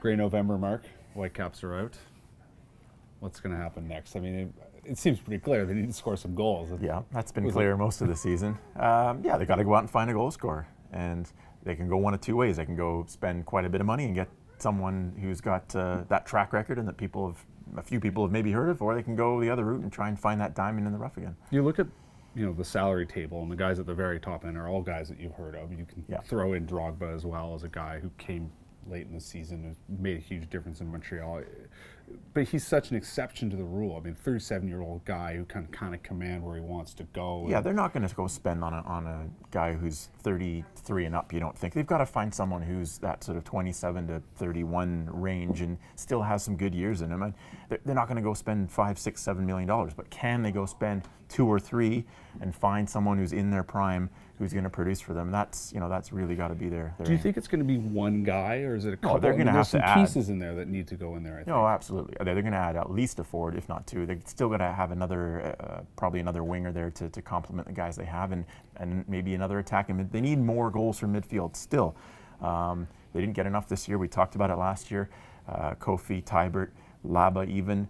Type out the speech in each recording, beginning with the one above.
Gray November mark. Whitecaps are out. What's going to happen next? I mean, it seems pretty clear they need to score some goals. Yeah, that's been clear most of the season. Yeah, they got to go out and find a goal scorer, and they can go one of two ways. They can go spend quite a bit of money and get someone who's got that track record and that a few people have maybe heard of, or they can go the other route and try and find that diamond in the rough again. You look at, the salary table, and the guys at the very top end are all guys that you've heard of. You can throw in Drogba as well as a guy who came late in the season and made a huge difference in Montreal. But he's such an exception to the rule. I mean, 37-year-old guy who can kind of command where he wants to go. Yeah, they're not going to go spend on a guy who's 33 and up, you don't think. They've got to find someone who's that sort of 27 to 31 range and still has some good years in him. And they're not going to go spend $5, $6, $7 million, but can they go spend 2 or 3 and find someone who's in their prime who's going to produce for them? That's really got to be their Do you think it's going to be one guy, or is it a couple? No, they're going to have to add pieces in there that need to go in there, I think. No, absolutely. They're going to add at least a forward, if not 2. They're still going to have another, probably another winger there to complement the guys they have, and maybe another attack. And they need more goals from midfield still. They didn't get enough this year. We talked about it last year. Kofi, Tybert, Laba even.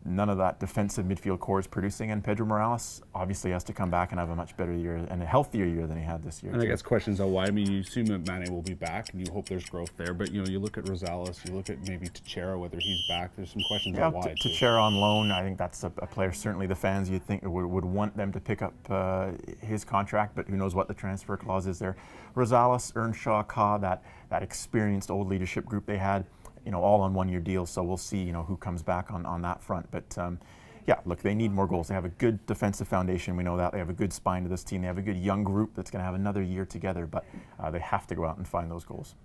None of that defensive midfield core is producing, and Pedro Morales obviously has to come back and have a much better year and a healthier year than he had this year. And I guess questions are why. I mean, you assume that Mane will be back, and you hope there's growth there. But you look at Rosales, you look at maybe Teixeira, whether he's back. There's some questions on why. Teixeira on loan, I think that's a player. Certainly, the fans you'd think would want them to pick up his contract, but who knows what the transfer clause is there. Rosales, Earnshaw, Ka, that experienced old leadership group they had. All on one-year deals, so we'll see, who comes back on that front. But yeah, look, they need more goals. They have a good defensive foundation. We know that. They have a good spine to this team. They have a good young group that's going to have another year together, but they have to go out and find those goals.